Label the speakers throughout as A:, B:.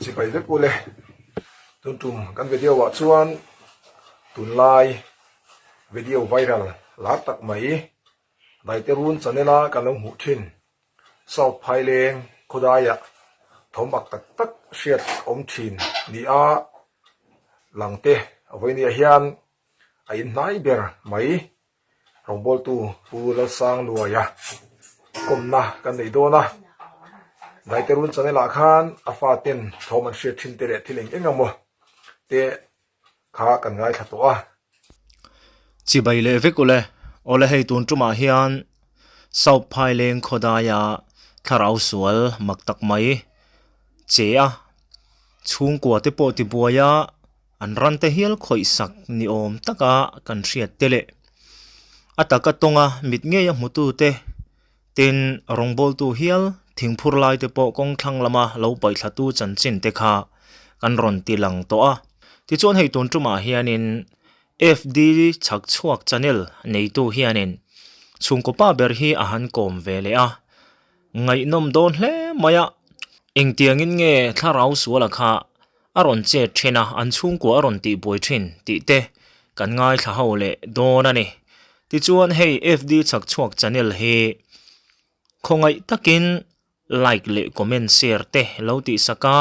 A: chỉ phải biết cô lệ tuần trùm căn video vợ chuan tuần lai video viral lá tắc mấy đại tế run chanela kan long hmu thin sau phai leng khodaya thom bak tak tak hriat om thin ni a langte avoi ni hian a in nai ber mai rongbol tu pu la sang luaya komna kan nei do na đại tế run chanela khan afa ten thom an hriat thin te le thileng engamo te kha kan ngai tha to a
B: chỉ bay lệ vết cô lệ, ở lệ hay tuôn truma hiền, sau phai lên khodaya, tharau sual mặc tắc mấy, chế à, chung qua te po te buaya, an ran te hiel khoi sak ni om taka kan riat te lệ, ataka tonga mit nge yang mutu te, tin rongbol tu hiel, thing phur lai te po kong thang lama lau pai thatu chan chin te kha, kan ron ti lang to a, ti chuan hay tuôn truma hianin FD chak chuak channel nei tu hianin chungkopa ber hi ahan kom vele a ngai nom don hle maya engtiangin nge tharau suala kha aron che thena an chungko aron ti boi thin ti te kan ngai tha hole don ani ti chuan hei FD chak chuak channel he khongai takin like le comment share te lo ti saka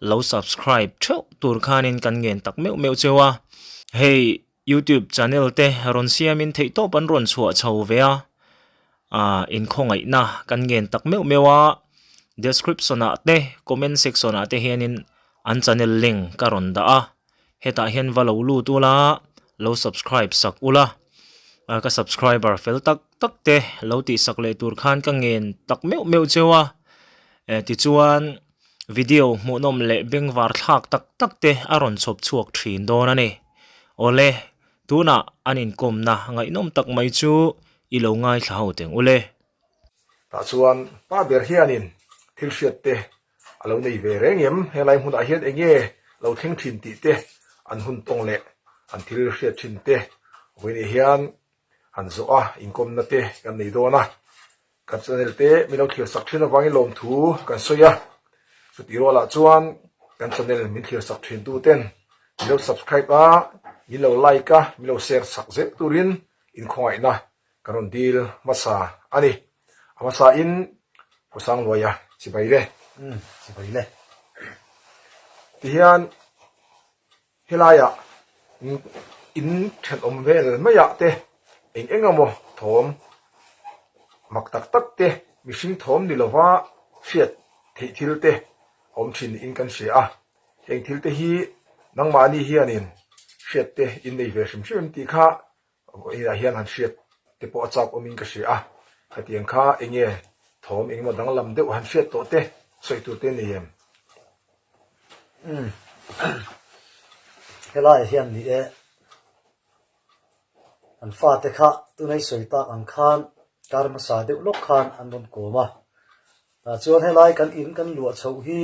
B: lo subscribe tho tur khanin kan ngen tak meu meu chewa hei YouTube channel te ron siamin thei to pan ron chhuwa chho ve a in khongai na kan ngen tak meu mewa description a te comment section a te hianin an channel link ka ron da a heta hian valo lu tu la lo subscribe sak ula ka subscriber fel tak tak te lo ti sak le tur khan ka ngen tak meu meu chewa ti chuan video mu nom le beng war thak tak tak te aron chop chuak thin don ani ole tuna anin komna ngai nom tak mai chu ilo ngai thlau teng ule
A: ta chuan pa ber hianin thil hriat te alo nei ve rengem helai hmun a hian enge lo theng thin ti te an hun tong le an thil hriat thin te voini hian an zo a inkom na te kan nei do na kan channel te milo thir sak thin awang lom thu kan soya chu ti rola chuan kan channel min thir sak thin tu ten milo subscribe a milo like a milo share sak ze turin in khongai na karon deal masa ani amasa in kusang loya sibaile
C: sibaile
A: tihian helaya in then om vel maya te engamo thom mak tak tak te mishing thom dilowa hriat thei thil te om thin in kan sia a eng thil te hi nangmani hianin hriat te in nei ve hrim hrim ti kha ina hian han hriat te po chap omin ka sia a hatiang kha enge thom engmo dang lam deuh han hriat to te soi tu te nei em
C: helai hian ni e an fa te kha tu nei soi ta an khan karma sa deuh lok khan an don koma ta chuan helai kan in kan lua chho hi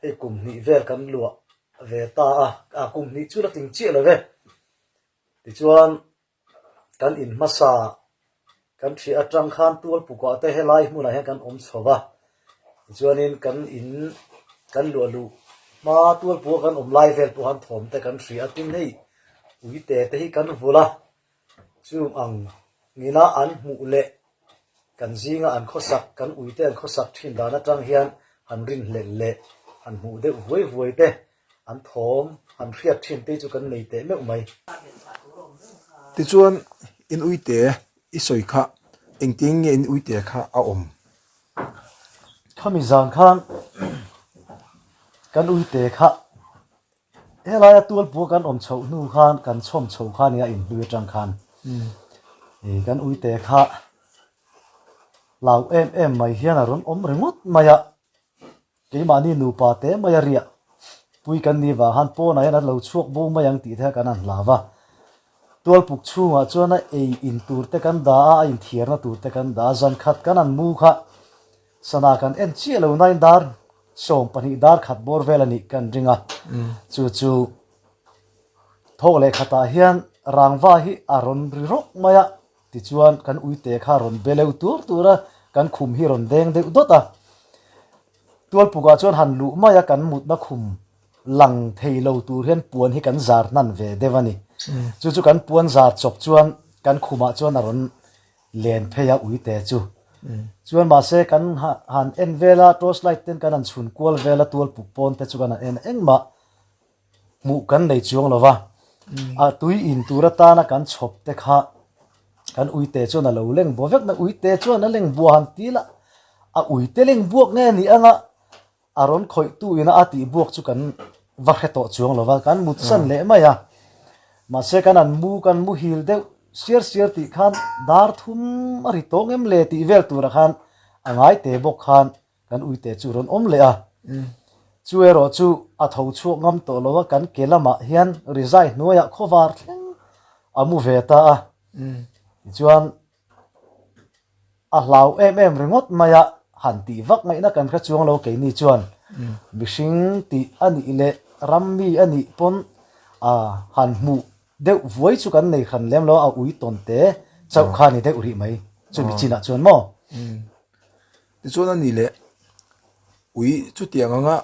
C: e kum ni ver kan lua ve ta a kum ni chu la ting chi la ve ti chuan kan in masa kan thi atang khan tual pukwa te helai hmuna he kan om chowa ti chuan in kan in kan lua lu ma tual pu kan om lai vel pu han thom te kan thri atin nei ui te te hi kan vula chu ang ngina an mu le kan zinga an khosak kan ui te an khosak thin dana tang hian han rin le le han mu de voi voi te an thom an hriat thin te chu kan nei te meu mai
A: ti chuan in uite i soi kha engting nge in uite kha a om
C: khami zang khan kan uite kha helai tual pu kan om chho nu khan kan chom chho khan ya in hlui tang khan kan uite kha lau em mai hian a ron om rengot maya ke mani nu pa te maya ria pui kan ni wa han po na ya lo chuak bo mayang ti the kan an lawa tual puk chunga chuana ei in tur te kan da a in thiar na tur te kan da zan khat kan an mu kha sana kan en chi lo nine dar som pani dar khat bor velani kan ringa chu chu thole khata hian rangwa hi aron rirok maya ti chuan kan uite kha ron beleu tur tura kan khum hi ron deng de dota tual puka chuan han lu maya kan mut na khum lang thei lo tur hian puan hi kan zar nan ve devani chu kan puan zar chop chuan kan khuma chuan aron len pheya uite chu chuan ma se kan han en vela torchlight ten kan an chhun kual vela tual puk pon te chu kan en engma mu kan nei chuang lova a tui in turata na kan chop te kha kan uite chuan a lo leng bo vek na uite chuan a leng bu han tila a uite leng buak nge ni anga aron khoi tu ina ati buak chu kan va kheto chuang lova kan mut san le maya ma se kan an mu hil de siar ti khan dar thum ari tong em le ti vel tur khan angai te bok khan kan uite chu ron om le a chu ero chu a tho chu ngam to lova kan kelama hian rizai noya khowar thleng amu veta a chuan a hlau em ringot maya han ti vak ngai na kan kha chuang lo ke ni chuan mihring ti ani le rammi ani pon a han mu deuh voi chu kan nei khan lem lo a ui ton te chau kha ni deuh ri mai chu mi china chuan mo
A: ti chuan ani le ui chu tiang anga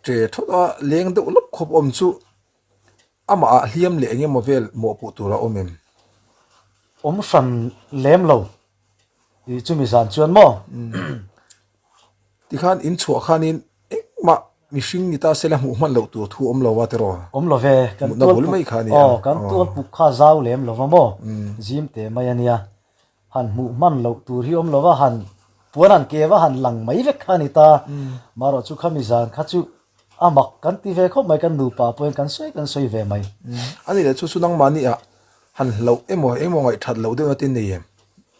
A: tre thoda leng deuh lop khop om chu ama a hliam le nge movel mo pu tura omem
C: om san lem lo i chu mi zan chuan mo
A: ti khan in chua khanin ekma mihring ni ta sela mu man lo tu thu om lo wa te ro
C: om lo ve kan
A: na bul mai khani
C: kan tual puk kha zau lem lo mo jim te mai ania han mu man lo tur hi om lo wa han puan an ke wa han lang mai ve khani ta maro chu khami zan kha chu amak kan ti ve kho mai kan nu pa poin kan soi ve mai
A: ani le chu su nang mani a han lo emo ngai that lo de na tin nei em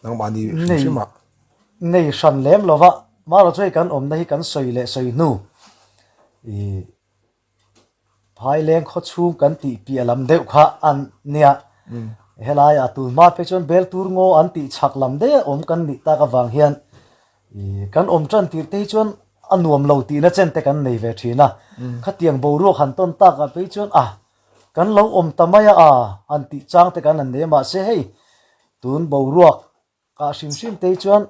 A: nang mani shima
C: nei san lem lo wa maro chu kan om na hi kan soi le soi nu i phai leng kho chu kan ti pi alam deuh kha an nia helai a tu ma pe chon bel tur ngo an ti chak lam de om kan ni ta ka wang hian i kan om tran ti te chon anuam lo ti na chen te kan nei ve thina khatiang bo ro han ton ta ka pe chon kan lo om tamaya an ti chang te kan an ne ma se hei tun bo ruak ka sim te chuan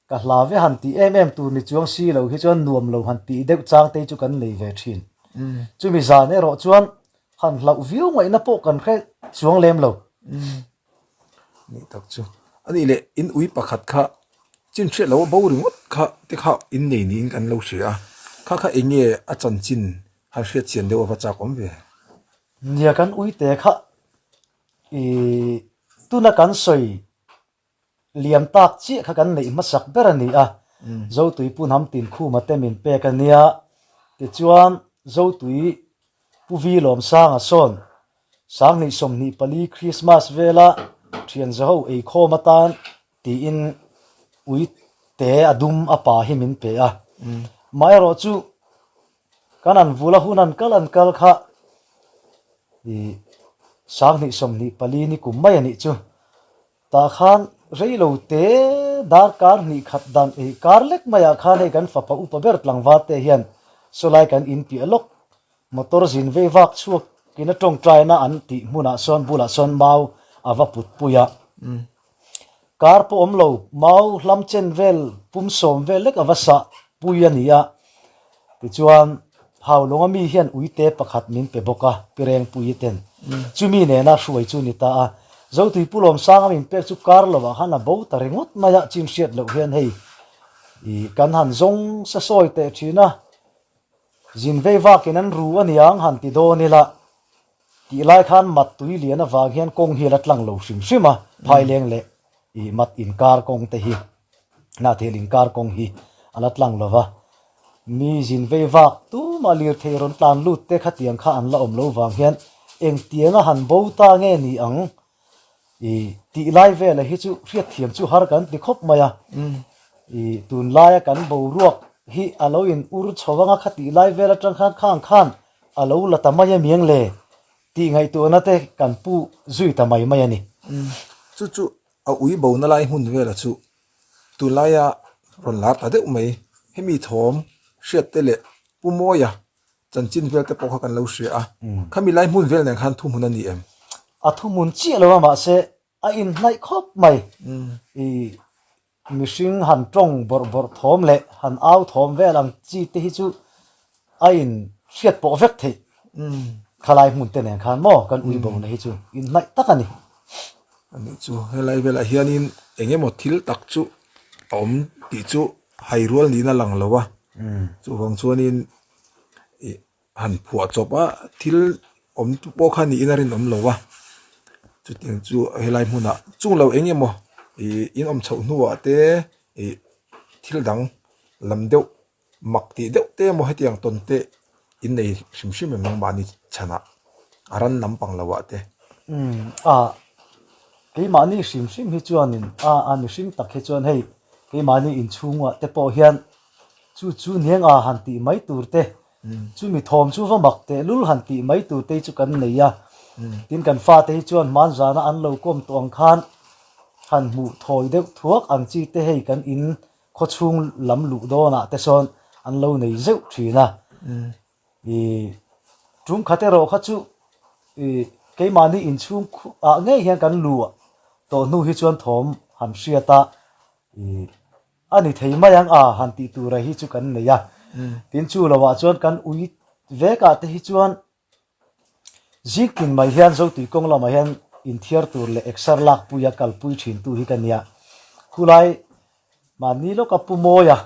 C: ka hlave han ti em tur ni chuang si lo hi chuan nuam lo han ti deuh chang te chu kan nei ve thin chu mi za ne ro chuan han hlau view ngai na po kan khe chuang lem lo
A: ni tak chu ani le in ui pakhat kha chin che lo bo ring kha te kha in nei ni kan lo sia kha enge a chan chin ha hriat chian de wa cha kom ve
C: nia kan ui te kha i tuna kan soi liam tak chi kha kan nei ma sak ber ani zo tui pun ham tin khu ma te min pe kan nia ti chuan zo tui pu vi lom sang a son sang ni som ni pali christmas vela thian zo ei kho matan ti in ui te adum apa hi min pe mai ro chu kanan vula hunan kalan kal kha i sang ni som ni pali ni kum mai ani chu ta khan reilo te dar kar ni khat dan e kar lek maya khan e kan fa pa upa ber tlang wa te hian solai kan in pi alok motor zin ve wak chuak kina tong trai na an ti muna son bula son mau awa put puya kar po omlo mau hlam chen vel pum som vel lek awasa puya nia ti chuan hau longa mi hian uite pakhat min pe boka pireng puiten chumi ne na hruai chu ni ta zo tui pulom sang min pe chu kar lo wa hana bo ta rengot maya chim siat lo hian hei i kan han zong sa soi te thina jin ve wa kenan ru aniang han ti do ni la ti lai khan mat tui lian awa hian kong hi latlang lo shima phai leng le i mat in kar kong te hi na thel in kar kong hi alatlang lo wa mi jin ve wa tu malir theiron tlan lut te khatiang kha an la om lo wang hian eng tianga han bo ta nge ni ang i ti lai ve la hi chu riat thiam chu har kan ti khop maya i tun lai kan bo ruak hi alo in ur chowanga khati lai ve la tang khan alo la tamaya miang le ti ngai tu na te kan pu zui tamai mai ani
A: chu a ui bo na lai hun ve la chu tu lai ya ron la ta de mai hemi thom hriat te le pu moya chan chin vel te pokha kan lo hria khami lai mun vel nen khan thu mun ani em
C: a thu mun chi lo ma se a in nai khop mai i mishing han trong bor thom le han au thom ve lang chi te hi chu a in hriat po vek thei khalai mun te nen khan mo kan ui bo na hi chu in nai takani
A: ani chu helai vela hianin engemaw thil tak chu om ti chu hairual ni na lang lowa chu wang chuanin han phua chopa thil om tu po khani inarin om lowa chu ting chu helai hmuna chung lo engemaw in om chho nuwa te thil dang lam deuh mak ti deuh te mo hetiang ton te in nei hrim em nang mani chana aran lampang lawa te
C: cái mani sim hi chuanin ani sim tak he chuan hei cái mani in chungwa te po hian chu niang han ti mai tur te chu mi thom chu va mak te lul han ti mai tur te chu kan nei ya tin kan fa te chuan man zana an lo kom tong khan han mu thoi deuh thuak ang chi te hei kan in kho chung lam lu do na te son an lo nei zeu thina trung khate ro kha chu cái mani in chung nghe hian kan lu to nu hi chuan thom han hriata ani thei mayang han ti tu ra hi chu kan nei ya tin chu lawa chuan kan ui ve ka te hi chuan zikin mai hian zo ti kong lama hian in thiar tur le exar lak puya kal pui thin tu hi kan ya khulai mani lo ka pu mo ya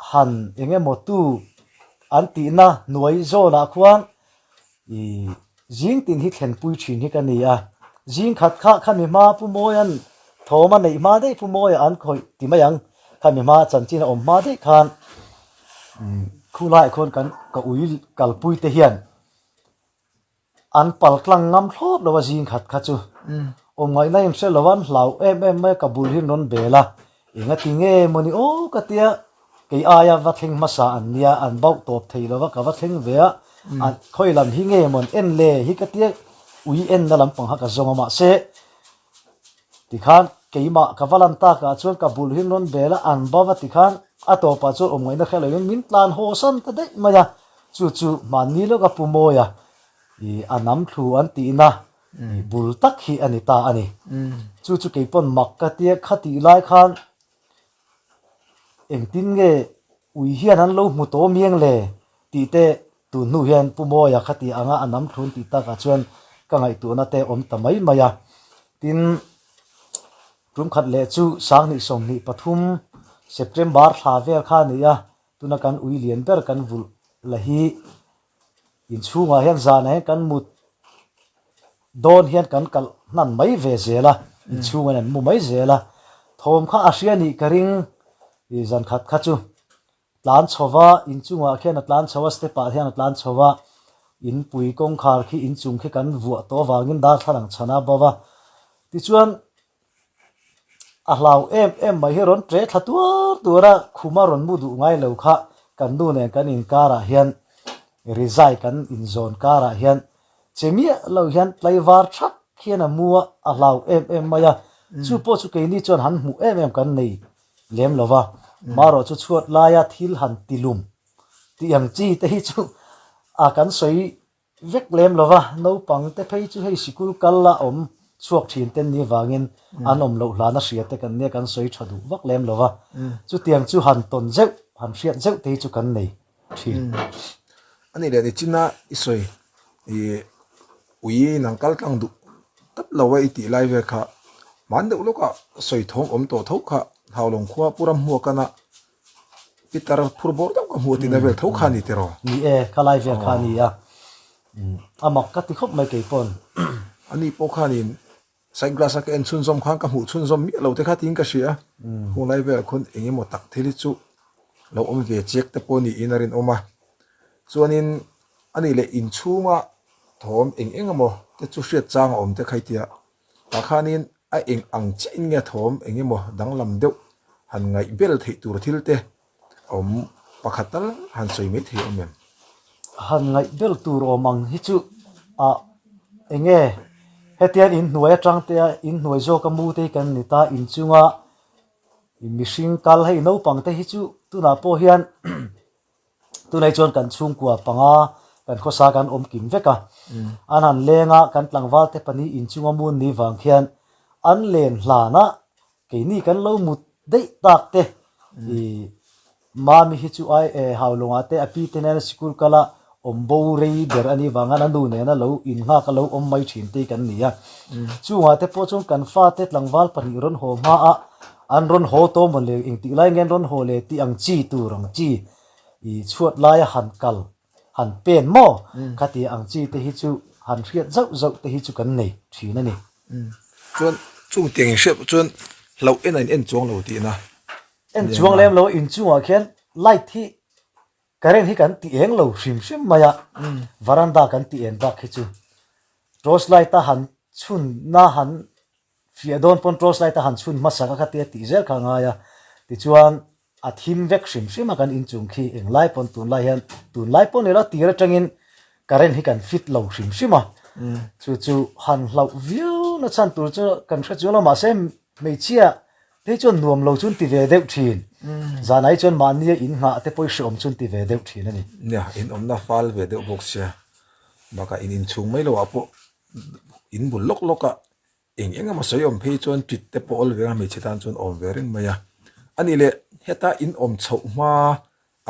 C: han enge mo tu an ti na nuai zo na khuan jing tin hi thlen pui thin hi kan ni a jing khat kha khami ma pu mo yan thoma nei ma dei pu mo ya an khoi ti mayang khami ma chan chin om ma dei khan khulai khon kan ka ui kal pui te hian an pal tlang ngam thlop lo jing khat kha chu om ngai na im se lawan hlau em mai kabul hi non bela inga tinge moni o katia cái aya va thing ma sa an nia an bau top thei lo wa ka va thing ve an khoi lam hi nge mon en le hi katia ui en na lam pang ha ka zonga ma se ti khan keima ka valan ta ka chuan kabul hi non bela an bawa ti khan a to pa chu om ngai na khelo min plan ho san ta dei ma ya chu mani lo ka pu mo ya anam thu an ti na bul tak hi ani ta ani chu ke pon mak ka tia khati lai khan eng tin nge ui hian an lo mu to mieng le ti te tu nu hian pu mo ya khati anga anam thun ti ta ka chuan ka ngai tu na te om tamai maya tin rum khat le chu sang ni som ni pathum september thla vel kha ni ya tuna kan ui lian ber kan vul la hi in chunga hian za na kan mut don hian kan kal nan mai ve zela in chunga nan mu mai zela thom kha asiani karing i zan khat kha chu tlan chowa in chunga khian tlan chowa ste pa hian tlan chowa in pui kong khar khi in chung khi kan vu to wangin dar thalang chana bawa ti chuan a hlau em mai heron tre tura khuma ron mu du ngai lo kha kan du ne kan in kara hian rizai kan in zone kara hian chemia lo hian playvar thak khian a mua a hlau em maya chu po chu ke ni chon han mu em kan nei lem lova maro chu chuat laya thil han tilum ti ang chi te hi chu a kan soi vek lem lova no pang te phei chu hei sikul kalla om chuak thin ten ni wangin an om lo hlana hria te kan ne kan soi thadu vak lem lova chu tiang chu han ton zeu han hriat zeu te chu kan nei thin
A: ani le china isoi ui nang kal tang du tap lawa iti lai ve kha man de loka soi thong om to thau kha hawlong khuwa puram huwa kana pitar phurbor dam ka huwa ti na vel thau kha ni tero
C: ni khalai ve kha ni ya amak ka ti khop mai ke pon
A: ani po khanin sai glass ka en chun zom khang ka hu chun zom mi lo te kha ting ka sia hu lai ve khun engi mo tak thili chu lo om ve chek te poni inarin oma chuanin ani le in chunga thom engamo te chu hriat chang om te khaitia pakhanin a eng ang chin nge thom engemo danglam deuh han ngai bel thei tur thil te om pakhatal han soi me thei omem
C: han ngai bel tur omang hi chu a enge hetian in hnuai atang te in hnuai zo ka mu te kan ni ta in chunga in mishing kal hei no pang te hi chu tuna po hian tunai chon kan chung kwa panga kan khosa kan om kim veka an han lenga kan tlangwal te pani in chunga mun ni wang khian an len hlana cái ni kan lo mut dei tak te i mami hi chu ai e haulonga te api tenen school kala ombo rei der ani wanga na du ne na lo in nga ka lo om mai thin te kan nia chunga te po chung kan fa te tlangwal pani ron ho ma a an ron ho to mon le ing ti lai ngen ron ho le ti ang chi tu rong chi i chuat lai han kal han pen mo khati ang chi te hi chu han riat zau zau te hi chu kan nei thina ni
A: chuan chung tiang shep chuan lo en chuang lo ti na
C: en chuang lem lo in chunga khen light hi karen hi kan ti eng lo hrim hrim maya varanda kan ti en dak hi chu rose light ta han chun na han fiadon pon rose light ta han chun masaka khati ti zel khanga ya ti chuan a thim vek hrim hrim kan in chung khi eng lai pon tun lai han tun lai pon ela tira tangin karen hi kan fit lo hrim hrim chu han lo view na chan tur chu kan kha chu lo ma sem mei chia te chon nuam lo chun ti ve deuh thin zanai chon man nia in nga te poi shom chun ti ve deuh thin ani
A: nia in omna fal ve de box sia maka in chung mai lo apo in bul lok loka eng ma soi om phei chon pit te pol ve mi chitan chon om ve ring maya ani le heta in om chho ma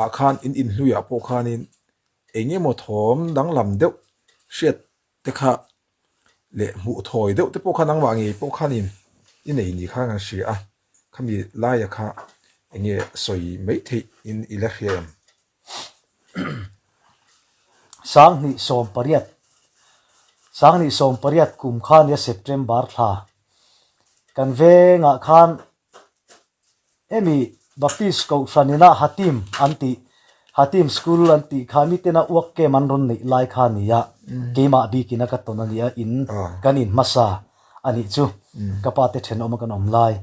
A: a khan in hluya po khan in enge mo thom dang lam deuh shet te kha le mu thoi deuh te po khan ang wangi po khan in nei ni kha ngang sia khami la ya kha enge soi mai the in ilahiam
C: sang ni som pariat kum khan ya september tha kan ve nga khan emi baptist ko sanina hatim school anti khami tena uak ke manron nei lai khan ya kema bi kina ka tonania in kanin masa ani chu kapate then om kan om lai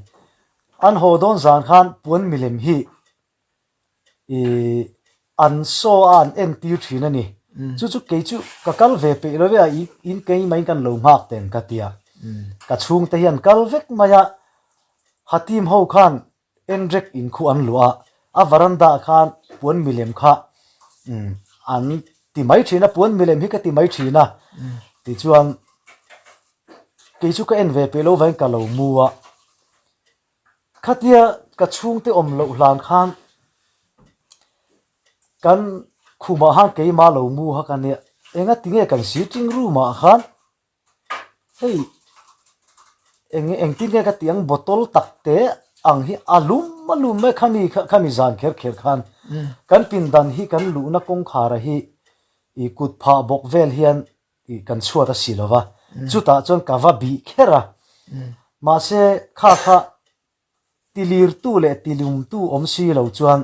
C: an ho don zan khan pun milem hi e an so an en tir thina ni chu ke chu ka kal ve pe lo ve in ke mai kan lo ngak ten ka tia ka chung te hian kal vek maya hatim ho khan en rek in khu an lua a varanda khan pun milem kha an ti mai thina pun milem hi ka ti mai thina ti chuan ke chu ka en ve pe lo vain ka lo muwa khatia ka chung te om lo hlan khan kan khuma ha ke ma lo mu ha kan ne enga tinge kan sitting room ma khan hei eng tinge ka tiang botol takte ang hi alum me khami zan kher khan kan pindan hi kan lu na kong khara hi i kut pha bok vel hian i kan chuata silova chuta chon kawa bi khera ma se kha tilir tu le tilum tu om si lo chuan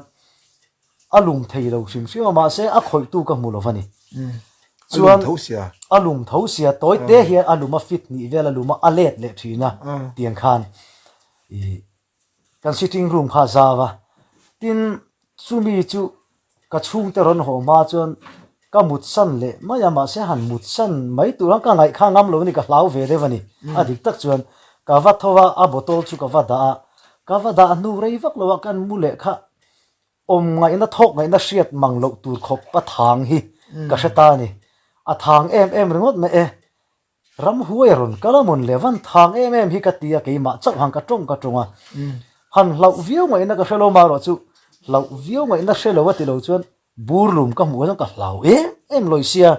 C: alum thei lo sim sim ma se a khoi tu ka mulovani chuan alum thosia toy te hi aluma fit ni vel aluma alet le thina tiang khan i kan sitting room kha zawa tin chumi chu ka chung te ron ho ma chuan ka mut san le maya ma se han mut san mai tu rang ka ngai kha ngam lo ni ka hlau ve devani adik tak chuan ka va thowa a botol chu ka va da nu rei vak lo kan mule kha om ngai na thok ngai na hriat manglo tur khop pa thang hi ka heta ni a thang em ringot me e ram huai ron kalamon levan thang em hi ka tia ke ma chak hang ka tonga han lau viu ngai na ka helo ma ro chu lau viu ngai na helo wa ti lo chuan burlum ka mu ka hlau em loisia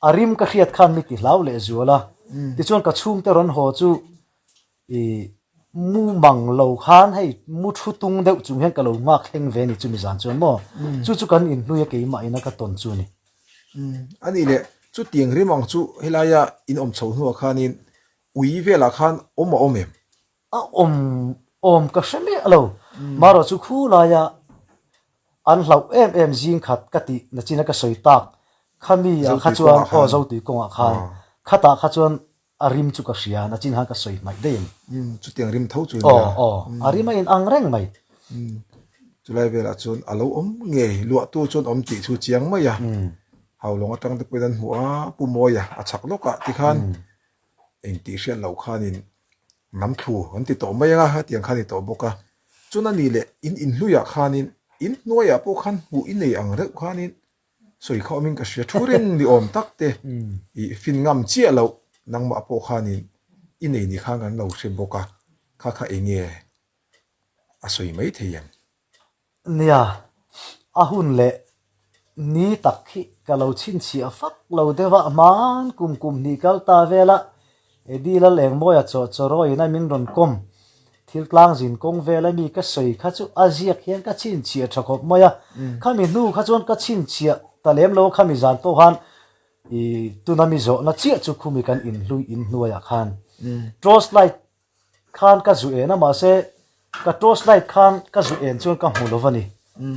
C: arim ka hriat khan mi ti hlau le zuala ti chuan ka chung te ron ho chu e mu mang lo khan hei mu thu tung deuh chung hen ka lo ngak heng ve ni chu mi zan chuan mo chu kan in hnuya ke ma ina ka ton chu ni
A: ani le chu tiang rimang chu helaya in om chho hnu khanin ui vela khan om em
C: a om ka sheme alo maro chu khu la ya an hlau em jing khat ka ti na china ka soi tak khami ya khachuan ho zo ti konga khan khata khachuan arim chu ka sia na chin ha ka soi mai den
A: chu tiang rim tho chu
C: arima in angreng mai
A: chulai vela chun alo om nge lu tu chun om ti chu chiang mai ya haulong atang te pedan huwa pumoya achak loka ti khan eng ti hrian lo khanin nam thu on ti to mai nga tiang khani to boka chuna ni le in hluya khanin in noya po khan hu in nei ang re khanin soi khawmin ka sia thuren ni om takte i fin ngam chia lo nangma po khanin in nei ni khang an lo sem boka kha enge asoi mai theiam
C: nia ahun le ni takhi kalau chin chi a fak lo dewa man kum ni kal ta vela edila leng moya cho choro ina min ron kom thil tlang jin kong vela mi ka soi kha chu aziak hian ka chin chi a thakop moya khami nu kha chon ka chin chi talem lo khami zan to han I tunami zo na chia chu khumi kan in lui in nuaya khan toast light khan ka zu ena ma se ka toast light khan ka zu en chuan ka hmu lovani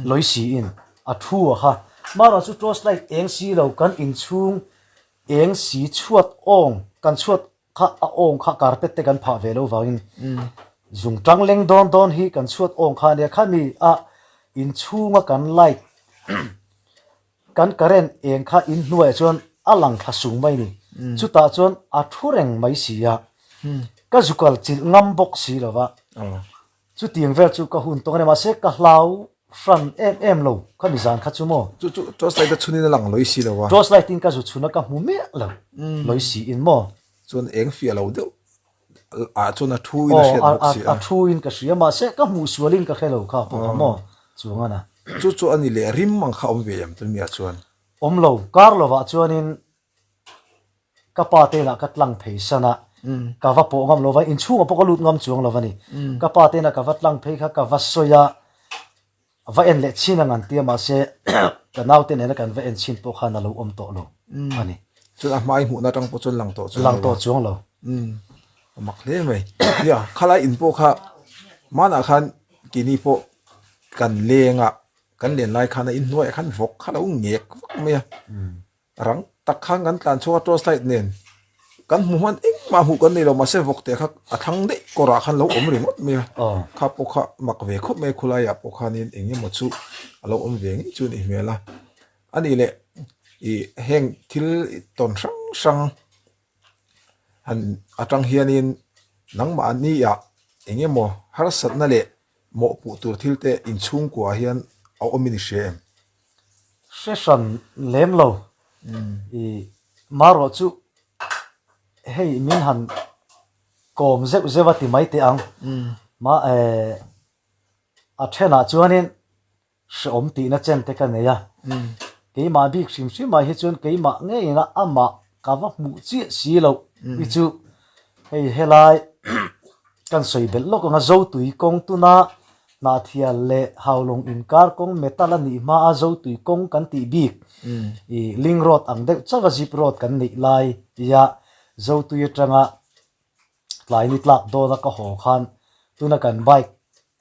C: loi si in a thu a kha mara chu toast light eng si lo kan in chung eng si chuat ong kan chuat kha a ong kha carpet te kan pha ve lo wangin zung tang leng don hi kan chuat ong kha ne khami a in chunga kan light kan karen eng kha in nuai chuan alang kha sung mai ni chuta chuan a thureng mai sia ka zukal chil ngam bok si lawa chu tiang vel chu ka hun tong ne ma se ka hlau front em lo kha mi zan kha chu mo
A: chu toast light da chuni na lang loi si lawa
C: toast light tin ka zu chuna ka mu me lo loi si in mo
A: chuan eng fia lo deuh a chuan a thu in a hret bok si
C: a thu in ka sia ma se ka mu sualin ka khelo kha po mo chuanga na
A: chu ani le rim mang kha om ve yam tu mi a chuan
C: omlo karlova chuanin kapa te na katlang thei sana ka va po ngam lova in chunga poka lut ngam chuang lovani kapa te na ka vatlang thei kha ka vasoya va en le china ngan tia ma se ka naw te ne kan va en chin po khana lo om to lo ani
A: chu a mai mu na tang po chon lang to
C: chuang lo
A: mak le mai ya khala in po kha mana khan kini po kan lenga kan len lai khana in noi khan vok khala ung ngek me rang tak khang kan tlan chu toast light nen kan mu man eng ma hu kan nei lo ma se vok te kha athang de kora khan lo om ringot me kha po kha mak ve khop me khula ya po khan in eng mo chu alo om ve ngi chu ni mela ani le I heng thil ton sang han atang hianin nangma ani ya eng mo har sat na le mo pu tur thil te in chung kwa hian a omini shem
C: session lem lo I maro chu hey min han kom zewati mai te ang ma a thena chuanin se om ti na chen te ka ne ya ke ma bi sim ma hi chuan ke ma nge ina ama ka va mu chi si lo I chu hey helai kan soi bel lo ko nga zo tui kong tu na na thia le haulong in kar kong metal ani ma a zo tui kong kan ti bik I ling road ang de chawa zip road kan nei lai ya zo tui tanga lai ni tlak do na ka ho khan tuna kan bike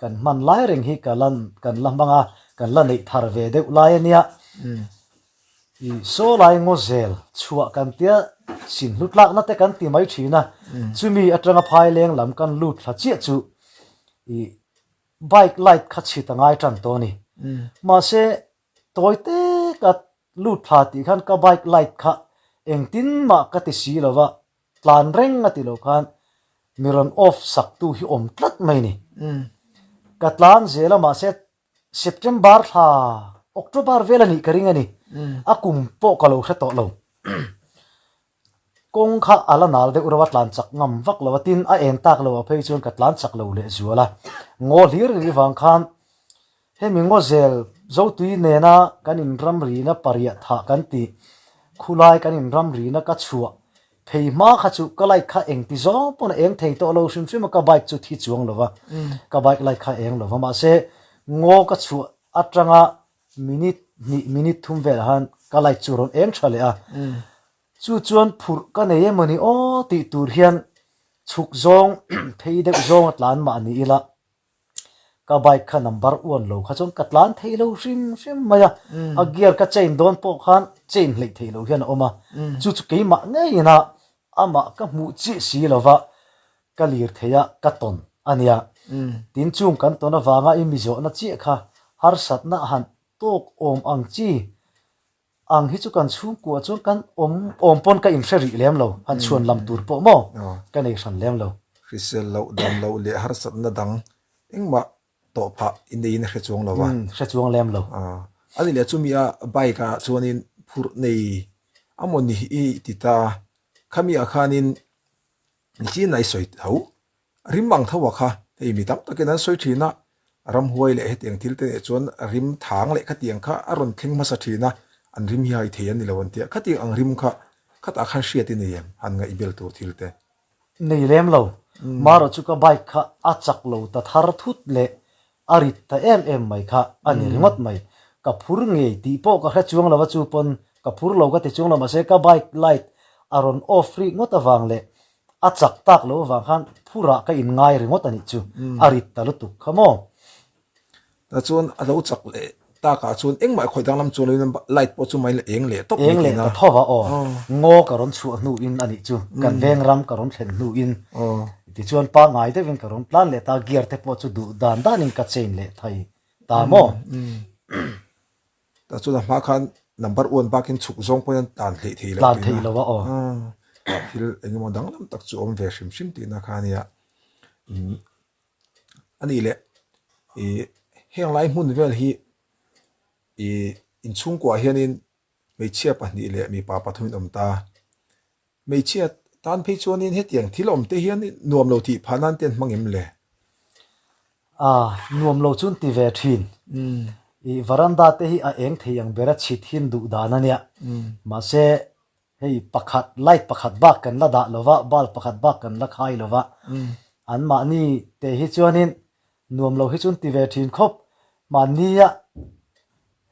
C: kan man lai reng hi kan lamanga kan la nei thar ve de lai ania I so lai ngo zel chua kan tia sin lutlak na te kan ti mai thina chumi atanga phai leng lam kan lut thla chi chu I bike light kha chi tangai tan to ni ma se toite ka lut thla ti khan ka bike light kha eng tin ma ka ti si lova tlan reng ati lo khan miron off sak tu hi om tlat mai ni ka tlan zela ma se September tha October velani karing ani akum po kalo hreto lo kong kha ala nal de urawa tlan chak ngam vak lawatin a en tak lo phei chun ka tlan chak lo le zuala ngo hlir ri wang khan hemi ngo zel zo tui ne na kan in ram ri na paria tha kan ti khulai kan in ram ri na ka chua phei ma kha chu ka lai kha eng ti zo pon eng thei to lo sim sim ka bike chu thi chuang lova ka bike lai kha eng lova ma se ngo ka chu atranga minute thum vel han ka lai chu ron eng thale a chu chuan phur ka nei mani o ti tur hian chuk zong phei de zong atlan ma ni ila ka bike kha number 1 lo kha chon katlan thei lo sim maya a gear ka chain don po khan chain hlei thei lo hian oma chu ke ma ngai na ama ka mu chi si lova ka lir theya ka ton ania tin chung kan tona wanga I mi zo na chi kha har sat na han tok om ang chi ang hi chu kan chung ko chu kan om pon ka in sheri lem lo han chuan lam tur po mo ka nei san lem lo
A: Chrisel lo dam lo le har sat na dang engma to pha in the in he chuang lo wa
C: chuang lem lo
A: ani le chumi a bike a chuanin phur nei amoni I tita khami a khanin chi nai soi ho rim mang thawa kha hei mi tam takin an soi thina ram huai le he tiang thil te chuan rim thang le kha tiang kha aron thleng ma sa thina an rim hi ai thei an ni lawon tia khati ang rim kha khata khan hriat in yem han nga ibel tur thil te
C: nei lem lo maro chu ka bike kha a chak lo ta thar thut le arit ta em mai kha ani ringot mai ka phur nge ti po ka kha chuang lawa chu pon ka phur lo ka ti chuang lama se ka bike light aron off free ngot awang le a chak tak lo wang khan phura ka in ngai ringot ani chu arit ta lu tu khamo
A: ta chuan a lo chak le ta ka chuan eng mai khoi dang lam chu lein light po chu mai le eng le top
C: eng le
A: na
C: ka thowa o ngo ka ron chu nu in ani chu kan veng ram ka ron thlen nu in ti chuan pa ngai te veng ka ron plan le ta gear te po chu du dan dan in ka chain le thai ta mo
A: ta chuan ma khan number 1 bakin chuk zong point tan thei thei la
C: dan thei lo wa o
A: thil eng mo dang lam tak chu om ve shim shim ti na khania ani le heng lai mun vel hi in chung kwa hianin mei chia pahni le mi pa pathumin om ta mei chia tan phei chuanin he tiang thilom te hian nuam lo thi phanan ten mangim le
C: nuam lo chun ti ve thin I varanda te hi a eng theiang bera chit hin du dana nia ma se hei pakhat light pakhat bak kan la da lova bal pakhat bak kan la khai lova an ma ni te hi chuanin nuam lo hi chun ti ve thin khop ma nia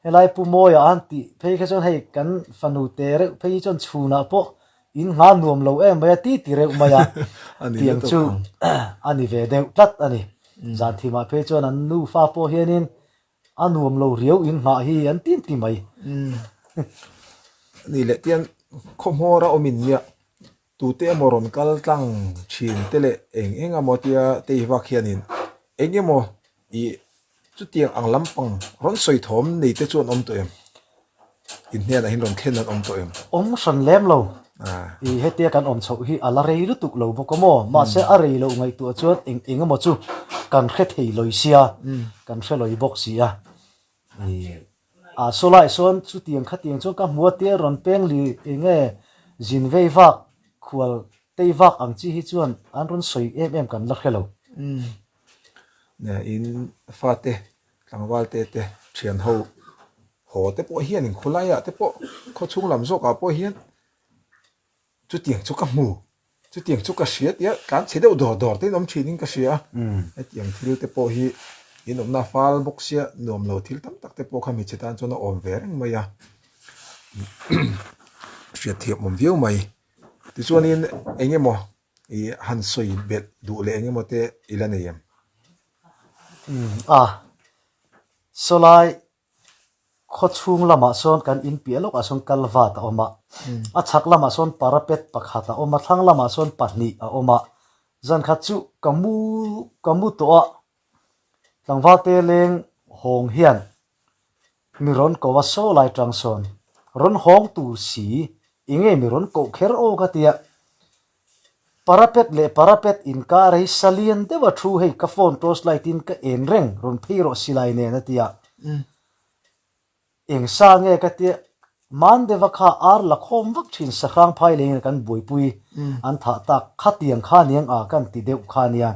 C: helai pu mo ya an ti phei kha chon hei kan fanu te re phei chon chuna po in nga nuam lo em ba ti ti re ma ya tiang chu ani ve deu tat ani zan thi ma phei chon an nu fa po hianin anuam lo riau in nga hi an tin ti mai
A: ni le tian khomora omin nia tu te moron kal tlang chin tele eng amotia te wa khianin engemo I chu tiang ang lampang ron soi thom nei te chuan om to em in hne na hin ron khen an om to em
C: om san lem lo I hetia kan om chho hi ala rei lu tuk lo bokomo ma se a rei lo ngai tu chuan eng mo chu kan khe thei loi sia kan khe loi bok sia so lai son chu tiang kha tiang chu ka muat te ron peng li enge jin vei vak khual tei vak ang chi hi chuan an ron soi em kan la khelo
A: nè in fate tlangwal te thian ho te po hian in khulaya te po kho chung lam zo ka po hian chu tiang chu ka mu chu tiang chu ka hriat ya kan chhe deuh dor te nom thinin ka hria e tiang thil te po hi in om na fal box sia nom lo thil tam tak te po kha mi chetan chona om ver ang maya hriat thiam om viu mai ti chuan in engemo I han soi bet du le engemo te ilaneyam
C: so lai kho chung lama son kan in pialok asong kalwa ta oma a chak lama son parapet pakhata oma thang lama son pahni a oma zan kha chu kamu to a tlangwa te leng hong hian mi ron ko wa so lai tang son ron hong tu si inge mi ron ko kher o ka tia parapet in ka rei salian te wa thu hei ka phone toss light in ka en reng ron phiro silai ne na tia eng sa nge ka tia man de wa kha ar la khom wak thin sa khang phai le kan boi pui an tha tak kha tiang kha niang a kan ti deu kha nia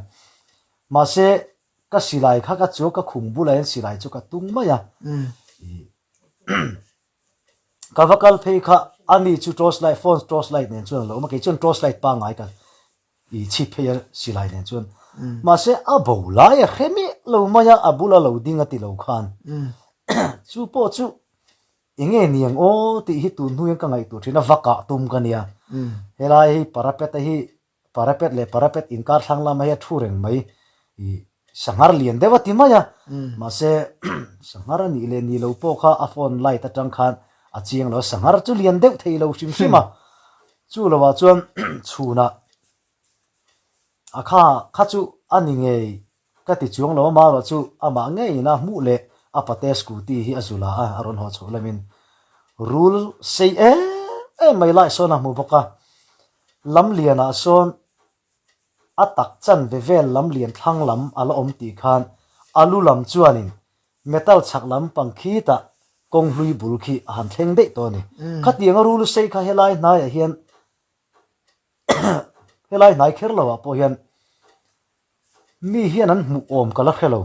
C: ma se ka silai kha ka chu ka khung bu lai silai chu ka tung ma ya ka vakal phei kha ani chu toss light phone toss light nen chu lo ma ke chun toss light pa ngai ka I chi phei silai nen chun ma se a bo lai a khemi lo ma ya abula lo ding ati lo khan chu po chu inge niang o ti hi tu nu yang ka ngai tu thina vaka tum ka nia helai parapet le parapet in kar thang la ma ya thu reng mai I sangar lian dewa ti ma ya ma se sangar ni le ni lo po kha a phone light a tang khan a chiang lo sangar chu lian deuh thei lo sim sima chu lo wa chuan chuna kha chu ani nge ka ti chuang lo ma ro chu ama nge ina mu le apate scooty hi azula aron ho cholamin rule say mai lai so na mu boka lam liana son atak chan ve vel lam lian thang lam ala om ti khan alu lam chuanin metal chak lam pangkhi ta kong hlui bul khi han thleng de to ni khatiang rule say kha helai na hian helai nai kher lo po hian mi hian an mu om kala khelo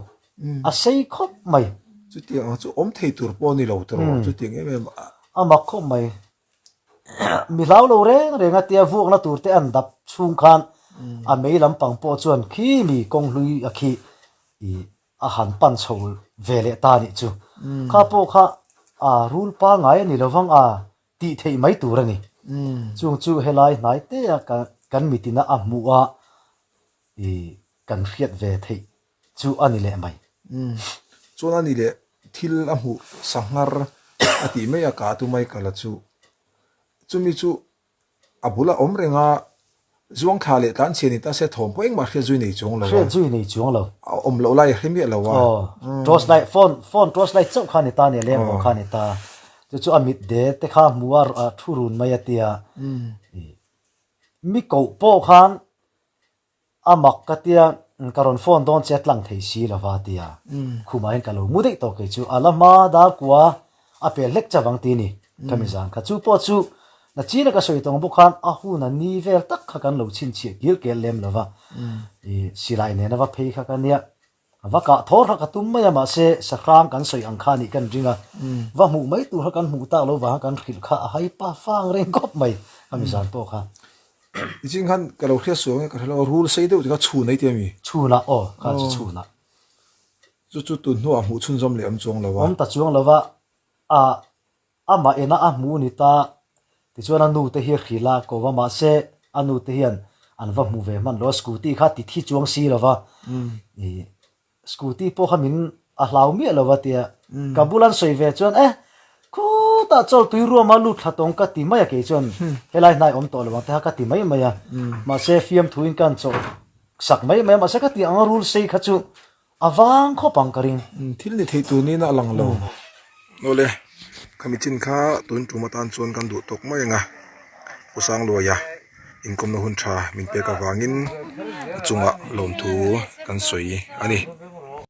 C: a sei khop mai
A: chú tiếng chú ôm thầy tur po ni lâu tro chú tiếng em
C: a mak khop mai mi lau lo re nga tia vuak na tur te an dap chung khan a mei lam pang po chuan khi mi kong hlui a khi i a han pan chhol vele ta ni chu kha po kha a rul pa ngai ni lowang a ti thei mai tur ani chung chu helai nai te a kan mitina a mu a i kan riat ve thei chu ani le mai
A: chú anh đi lệ thil âm hụ sangar à tí mấy cả tu mấy cả là chú mi chú à bula ôm renga zuang khá lệ tán tiền ta sẽ thòng bánh mà khi duy này chung lâu
C: riat zui nei chung lo
A: ôm lâu lại khi biết lâu à
C: trust light phone trust light chok khan ta ne lem mo khan ta chu amit de te kha muar a thurun mai atia mi ko po khan amak katia karon phone don chat lang thei si la watia khumain kalo mudei to ke chu alama dar kwa a pe lek chawang ti ni kamizan ka chu po chu na china ka soi tong bu khan a hu na ni vel tak kha kan lo chin chi gil ke lem lawa silai ne na wa phei kha kan nia wa ka thor ka tum mai ma se sakram kan soi ang khani kan ringa wa mu mai tu kan mu ta lo wa kan khil kha hai pa fang reng kop mai kamizan po kha
A: chính khăn cái lâu khi xuống cái lâu rule xây đâu thì có chủ này tiêm mi
C: chuna o ka chu na
A: chú tuần hoa hủ chun zom liệm chung lâu à
C: ta chuang lawa a ma ena a mu ni ta ti chuan anu te hi khila ko wa ma se anu te hian an va mu ve man lo scooty kha ti thi chuang si lawa ni scooty po khamin a hlau mi lawa tia kabulan soi ve chuan ku ta chol tui ru ma lu thatong ka ti mai ke chuan helai nai om to lawa ta ka ti mai maya ma se fiam thuin kan cho sak mai ma se ka ti ang rule sei kha chu awang kho pang karing
A: thil ni thei tu ni na lang lo nole kami chin kha tun tu matan chon kan du tok mai nga usang lo ya inkom na hun tha min pe ka wangin chunga lom thu kan soi ani